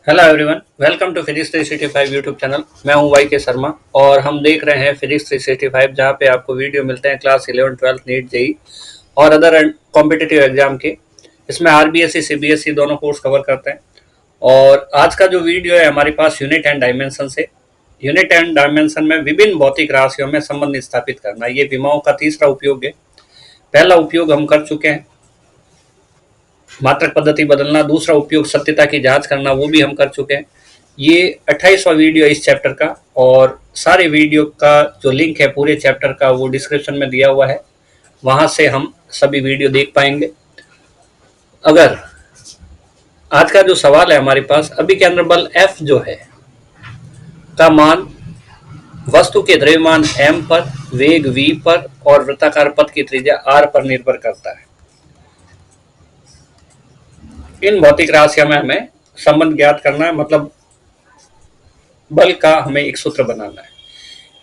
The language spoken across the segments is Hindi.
Hello everyone, welcome to physics 365 YouTube channel. मैं हूं वाई के शर्मा और हम देख रहे हैं फिजिक्स 365, जहां पे आपको वीडियो मिलते हैं क्लास 11 12 नीट जेई और अदर कॉम्पिटिटिव एग्जाम के। इसमें आरबीएससी सीबीएसई दोनों कोर्स कवर करते हैं। और आज का जो वीडियो है हमारे पास यूनिट एंड डायमेंशन से। यूनिट एंड डायमेंशन में विभिन्न भौतिक राशियों में संबंध स्थापित करना, ये विमाओं का तीसरा उपयोग है। पहला उपयोग हम कर चुके हैं, मात्रक पद्धति बदलना। दूसरा उपयोग सत्यता की जांच करना, वो भी हम कर चुके हैं। ये 28वां वीडियो इस चैप्टर का, और सारे वीडियो का जो लिंक है पूरे चैप्टर का वो डिस्क्रिप्शन में दिया हुआ है, वहां से हम सभी वीडियो देख पाएंगे। अगर आज का जो सवाल है हमारे पास, अभी के अंदर बल F जो है का मान वस्तु के द्रव्यमान m पर, वेग v पर और वृत्ताकार पथ की त्रिज्या r पर निर्भर करता है। इन भौतिक राशियों में हमें संबंध ज्ञात करना है, मतलब बल का हमें एक सूत्र बनाना है।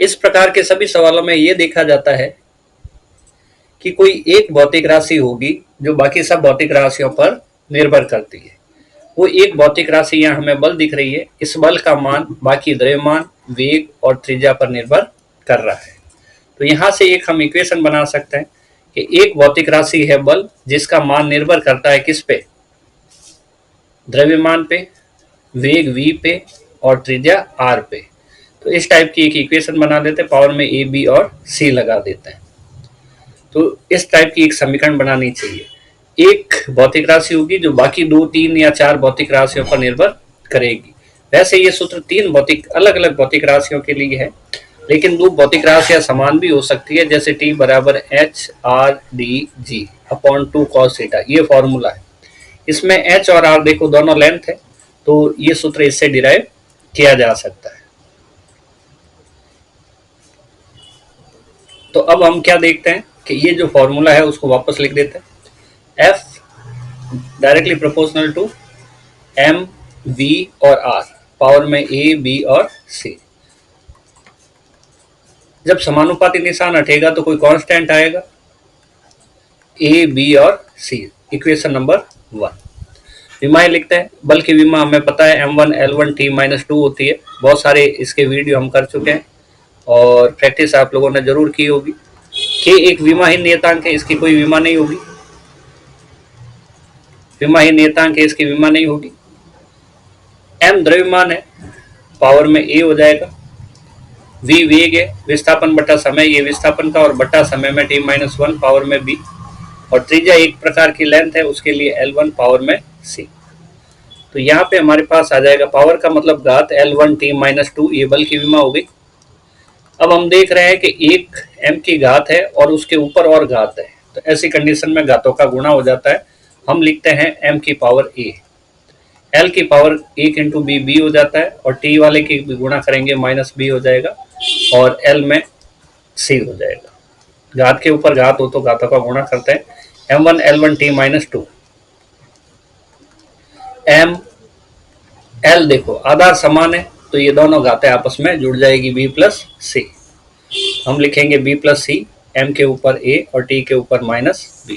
इस प्रकार के सभी सवालों में यह देखा जाता है कि कोई एक भौतिक राशि होगी जो बाकी सब भौतिक राशियों पर निर्भर करती है। वो एक भौतिक राशि यहाँ हमें बल दिख रही है, इस बल का मान बाकी द्रव्यमान, वेग और त्रिज्या पर निर्भर कर रहा है। तो यहाँ से एक हम इक्वेशन बना सकते हैं कि एक भौतिक राशि है बल, जिसका मान निर्भर करता है किस पे? द्रव्यमान पे, वेग v पे और त्रिज्या r पे। तो इस टाइप की एक इक्वेशन बना देते हैं, पावर में a b और c लगा देते हैं। तो इस टाइप की एक समीकरण बनानी चाहिए। एक भौतिक राशि होगी जो बाकी 2, 3 या 4 भौतिक राशियों पर निर्भर करेगी। वैसे ये सूत्र तीन अलग अलग भौतिक राशियों के लिए है, लेकिन दो भौतिक राशियां समान भी हो सकती है, जैसे T बराबर H R D G upon 2 cos theta, ये फॉर्मूला है। इसमें h और r देखो दोनों लेंथ है, तो ये सूत्र इससे डिराइव किया जा सकता है। तो अब हम क्या देखते हैं कि ये जो फॉर्मूला है उसको वापस लिख देते हैं। F directly proportional to m, v और r, पावर में a, b और c। जब समानुपाती निशान हटेगा तो कोई कांस्टेंट आएगा, a, b और c। Equation number 1। विमाएं लिखते हैं। बल की विमा हमें पता है m1 L1 T-2 होती है। बहुत सारे इसके वीडियो हम कर चुके हैं और प्रैक्टिस आप लोगों ने जरूर की होगी। K एक विमाहीन नियतांक है, इसकी कोई विमा नहीं होगी। विमाहीन नियतांक है, इसकी विमा नहीं होगी। m द्रव्यमान है, पावर में a हो जाएगा। v वेग है, विस्थापन बटा समय, ये विस्थापन का, और बटा समय में T-1 पावर में b, और त्रिज्या एक प्रकार की लेंथ है, उसके लिए L1 पावर में c। तो यहाँ पे हमारे पास आ जाएगा पावर का मतलब घात L1 T-2, ये बल की विमा हो गई। अब हम देख रहे हैं कि एक m की घात है और उसके ऊपर और घात है, तो ऐसी कंडीशन में घातों का गुणा हो जाता है। हम लिखते हैं m की पावर a, l की पावर 1 इंटू बी, बी हो जाता है, और t वाले की गुणा करेंगे माइनस b हो जाएगा, और l में c हो जाएगा। घात के ऊपर घात हो तो घातों का गुणा करते हैं। m1 L1 T-2, m l देखो आधार समान है, तो ये दोनों घातें आपस में जुड़ जाएगी, b प्लस सी। हम लिखेंगे b प्लस सी, m के ऊपर a और t के ऊपर माइनस b।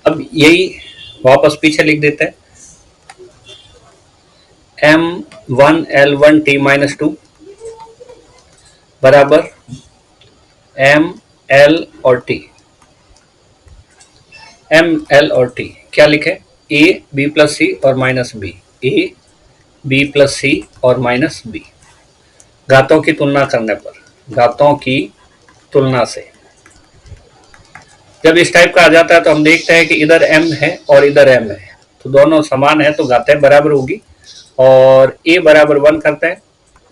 अब यही वापस पीछे लिख देते हैं। m1 L1 T-2 बराबर m l और t। m l और t क्या लिखे? a b प्लस सी और minus b, a b plus c और माइनस b। घातों की तुलना करने पर, घातों की तुलना से जब इस टाइप का आ जाता है तो हम देखते हैं कि इधर m है और इधर m है, तो दोनों समान है, तो घातें बराबर होगी। और a बराबर 1 करते हैं,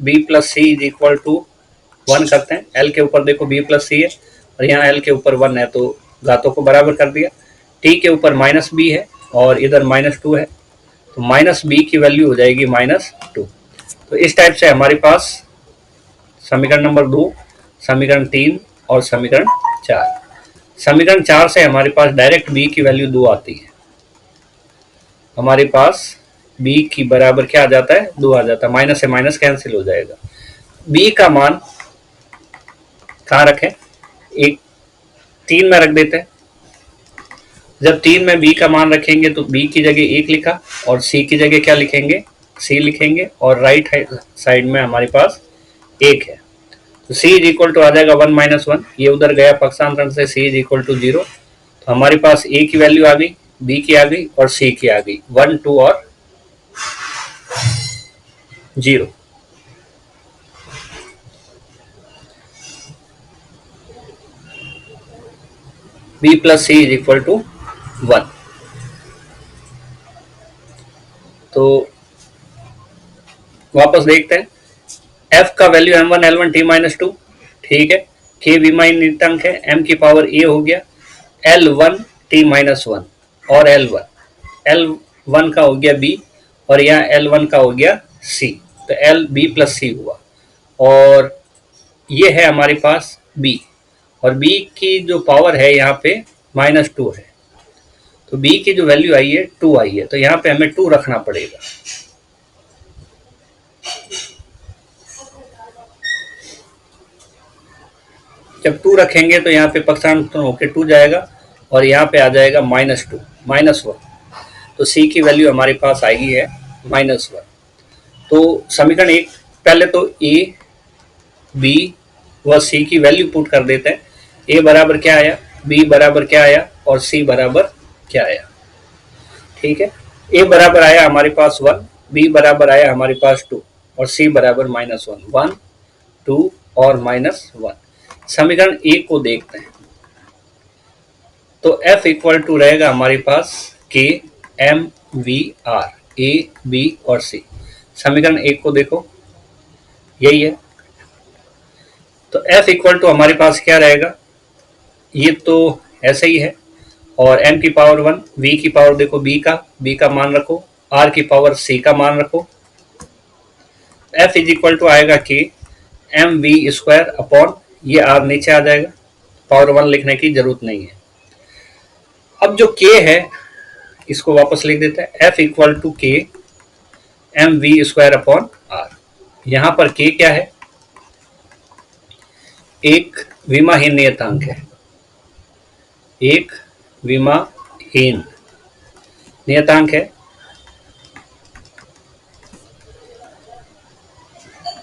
b plus C is equal to 1 करते हैं। l के ऊपर देखो b प्लस सी है और यहाँ l के ऊपर 1 है, तो घातों को बराबर कर दिया। t के ऊपर माइनस b है और इधर माइनस 2 है, तो माइनस b की वैल्यू हो जाएगी -2। तो इस टाइप से हमारे पास समीकरण नंबर 2, समीकरण 3 और समीकरण 4। समीकरण 4 से हमारे पास डायरेक्ट b की वैल्यू 2 आती है। हमारे पास b की बराबर क्या आ जाता है? 2 आ जाता है। माइनस से माइनस कैंसिल हो जाएगा। b का मान कहाँ रखें? एक 3 में रख देते हैं। जब 3 में b का मान रखेंगे तो b की जगह 1 लिखा और c की जगह क्या लिखेंगे? सी लिखेंगे और राइट साइड में हमारे पास 1 है, तो सी इज इक्वल टू आ जाएगा 1 माइनस 1, ये उधर गया पक्षांतरण से, सी इज इक्वल टू 0। तो हमारे पास ए की वैल्यू आ गई, बी की आ गई और सी की आ गई, 1 2 और 0। B plus C is equal to 1। तो वापस देखते हैं, एफ का value m1 L1 t minus 2, ठीक है, के विमाई नियतांक है, m की पावर a हो गया, L1 t माइनस 1 और L1 का हो गया b और यहाँ L1 का हो गया c, तो L b प्लस c हुआ, और ये है हमारे पास b, और b की जो पावर है यहाँ पे माइनस 2 है, तो b की जो वैल्यू आई है 2 आई है, तो यहाँ पे हमें 2 रखना पड़ेगा। जब 2 रखेंगे तो यहाँ पे पक्षांतरण होकर 2 जाएगा और यहाँ पे आ जाएगा माइनस 2 माइनस 1, तो c की वैल्यू हमारे पास आएगी है माइनस 1। तो समीकरण एक, पहले तो a b व c की वैल्यू पुट कर देते हैं, a बराबर क्या आया, b बराबर क्या आया और c बराबर क्या आया, ठीक है। a बराबर आया हमारे पास 1, b बराबर आया हमारे पास 2 और c बराबर माइनस 1, 1 2 और माइनस 1। समीकरण एक को देखते हैं, तो f इक्वल टू रहेगा हमारे पास k m v r, a b और c। समीकरण एक को देखो, यही है, तो f इक्वल टू हमारे पास क्या रहेगा, ये तो ऐसे ही है, और m की पावर 1, v की पावर देखो b का मान रखो, r की पावर c का मान रखो, f इज इक्वल टू आएगा k M V square upon, ये r नीचे आ जाएगा, पावर 1 लिखने की जरूरत नहीं है। अब जो k है इसको वापस लिख देते हैं, f equal to k M V square upon r। यहां पर k क्या है, एक विमाहीन नियतांक है, एक विमाहीन नियतांक है,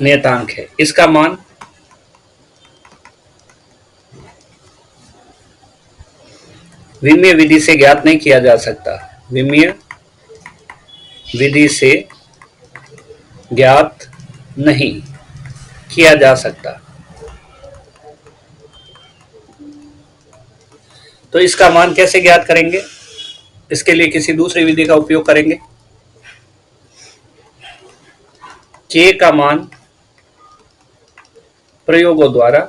नियतांक है, इसका मान विमीय विधि से ज्ञात नहीं किया जा सकता, विमीय विधि से ज्ञात नहीं किया जा सकता। तो इसका मान कैसे ज्ञात करेंगे, इसके लिए किसी दूसरी विधि का उपयोग करेंगे। k का मान प्रयोगों द्वारा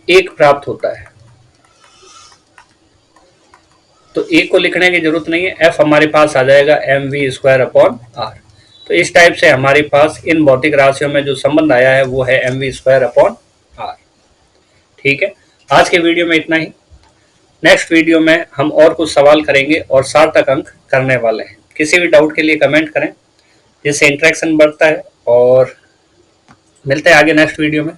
1 प्राप्त होता है, तो a को लिखने की जरूरत नहीं है, f हमारे पास आ जाएगा M V square upon R. तो इस टाइप से हमारे पास इन भौतिक राशियों में जो संबंध आया है वो है M V square upon R, ठीक है। आज के वीडियो में इतना ही, नेक्स्ट वीडियो में हम और कुछ सवाल करेंगे और सार्थक अंक करने वाले हैं। किसी भी डाउट के लिए कमेंट करें, जिससे इंटरेक्शन बढ़ता है, और मिलते हैं आगे नेक्स्ट वीडियो में।